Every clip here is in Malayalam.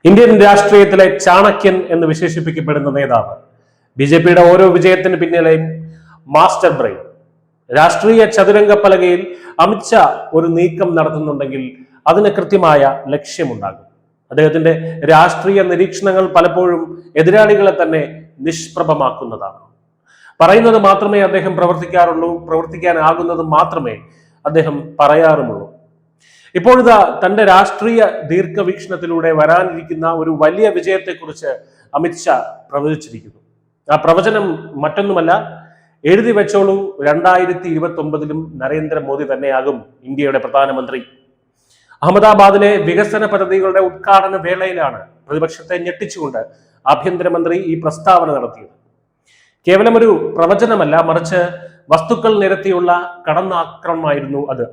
ഇന്ത്യൻ രാഷ്ട്രീയത്തിലെ ചാണക്യൻ എന്ന് വിശേഷിപ്പിക്കപ്പെടുന്ന നേതാവ്, ബി.ജെ.പിയുടെ ഓരോ വിജയത്തിന് പിന്നിലെയും മാസ്റ്റർ ബ്രെയിൻ. രാഷ്ട്രീയ ചതുരംഗപ്പലകയിൽ അമിത്ഷാ ഒരു നീക്കം നടത്തുന്നുണ്ടെങ്കിൽ അതിന് കൃത്യമായ ലക്ഷ്യമുണ്ടാകും. അദ്ദേഹത്തിന്റെ രാഷ്ട്രീയ നിരീക്ഷണങ്ങൾ പലപ്പോഴും എതിരാളികളെ തന്നെ നിഷ്പ്രഭമാക്കുന്നതാണ്. പറയുന്നത് മാത്രമേ അദ്ദേഹം പ്രവർത്തിക്കാറുള്ളൂ, പ്രവർത്തിക്കാനാകുന്നത് മാത്രമേ അദ്ദേഹം പറയാറുമുള്ളൂ. ഇപ്പോഴിതാ തന്റെ രാഷ്ട്രീയ ദീർഘവീക്ഷണത്തിലൂടെ വരാനിരിക്കുന്ന ഒരു വലിയ വിജയത്തെക്കുറിച്ച് അമിത്ഷാ പ്രവചിച്ചിരിക്കുന്നു. ആ പ്രവചനം മറ്റൊന്നുമല്ല, എഴുതി വെച്ചോളൂ, 2029 നരേന്ദ്രമോദി തന്നെയാകും ഇന്ത്യയുടെ പ്രധാനമന്ത്രി. അഹമ്മദാബാദിലെ വികസന പദ്ധതികളുടെ ഉദ്ഘാടന വേളയിലാണ് പ്രതിപക്ഷത്തെ ഞെട്ടിച്ചുകൊണ്ട് ആഭ്യന്തരമന്ത്രി ഈ പ്രസ്താവന നടത്തിയത്. കേവലം ഒരു പ്രവചനമല്ല, മറിച്ച് വസ്തുക്കൾ നിരത്തിയുള്ള കടന്നാക്രമണമായിരുന്നു അത്.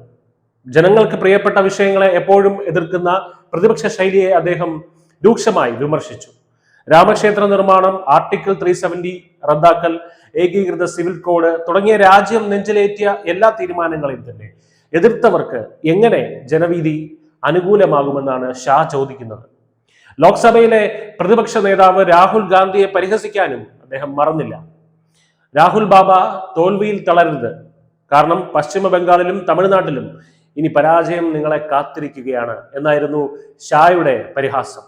ജനങ്ങൾക്ക് പ്രിയപ്പെട്ട വിഷയങ്ങളെ എപ്പോഴും എതിർക്കുന്ന പ്രതിപക്ഷ ശൈലിയെ അദ്ദേഹം രൂക്ഷമായി വിമർശിച്ചു. രാമക്ഷേത്ര നിർമ്മാണം, ആർട്ടിക്കിൾ 370 റദ്ദാക്കൽ, ഏകീകൃത സിവിൽ കോഡ് തുടങ്ങിയ രാജ്യം നെഞ്ചിലേറ്റിയ എല്ലാ തീരുമാനങ്ങളെയും തന്നെ എതിർത്തവർക്ക് എങ്ങനെ ജനവീതി അനുകൂലമാകുമെന്നാണ് ഷാ ചോദിക്കുന്നത്. ലോക്സഭയിലെ പ്രതിപക്ഷ നേതാവ് രാഹുൽ ഗാന്ധിയെ പരിഹസിക്കാനും അദ്ദേഹം മറന്നില്ല. രാഹുൽ ബാബ, തോൽവിയിൽ തളരരുത്, കാരണം പശ്ചിമ ബംഗാളിലും തമിഴ്നാട്ടിലും ഇനി പരാജയം നിങ്ങളെ കാത്തിരിക്കുകയാണ് എന്നായിരുന്നു ഷായുടെ പരിഹാസം.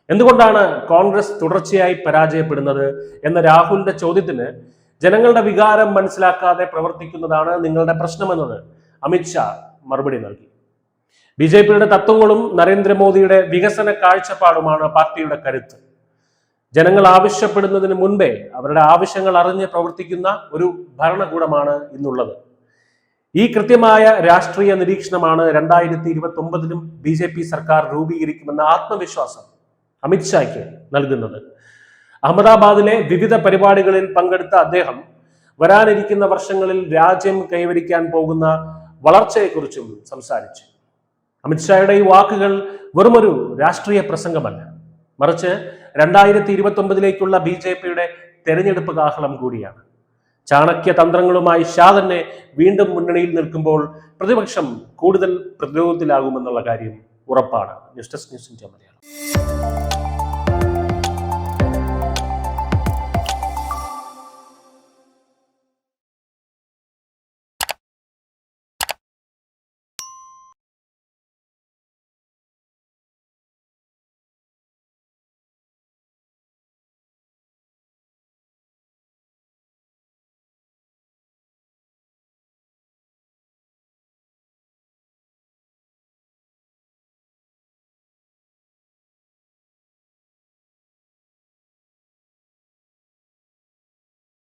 എന്തുകൊണ്ടാണ് കോൺഗ്രസ് തുടർച്ചയായി പരാജയപ്പെടുന്നത് എന്ന രാഹുലിന്റെ ചോദ്യത്തിന് ജനങ്ങളുടെ വികാരം മനസ്സിലാക്കാതെ പ്രവർത്തിക്കുന്നതാണ് നിങ്ങളുടെ പ്രശ്നമെന്നത് അമിത്ഷാ മറുപടി നൽകി. ബി.ജെ.പിയുടെ തത്വങ്ങളും നരേന്ദ്രമോദിയുടെ വികസന കാഴ്ചപ്പാടുമാണ് പാർട്ടിയുടെ കരുത്ത്. ജനങ്ങൾ ആവശ്യപ്പെടുന്നതിന് മുൻപേ അവരുടെ ആവശ്യങ്ങൾ അറിഞ്ഞ് പ്രവർത്തിക്കുന്ന ഒരു ഭരണകൂടമാണ് ഇന്നുള്ളത്. ഈ കൃത്യമായ രാഷ്ട്രീയ നിരീക്ഷണമാണ് 2029 ബി.ജെ.പി സർക്കാർ രൂപീകരിക്കുമെന്ന ആത്മവിശ്വാസം അമിത്ഷായ്ക്ക് നൽകുന്നത്. അഹമ്മദാബാദിലെ വിവിധ പരിപാടികളിൽ പങ്കെടുത്ത അദ്ദേഹം വരാനിരിക്കുന്ന വർഷങ്ങളിൽ രാജ്യം കൈവരിക്കാൻ പോകുന്ന വളർച്ചയെക്കുറിച്ചും സംസാരിച്ചു. അമിത്ഷായുടെ ഈ വാക്കുകൾ വെറുമൊരു രാഷ്ട്രീയ പ്രസംഗമല്ല, മറിച്ച് 2029 ബി.ജെ.പിയുടെ തെരഞ്ഞെടുപ്പ് കാഹളം കൂടിയാണ്. ചാണക്യ തന്ത്രങ്ങളുമായി ഷാ തന്നെ വീണ്ടും മുന്നണിയിൽ നിൽക്കുമ്പോൾ പ്രതിപക്ഷം കൂടുതൽ പ്രതിരോധത്തിലാകുമെന്നുള്ള കാര്യം ഉറപ്പാണ്. News desk news India Malayalam.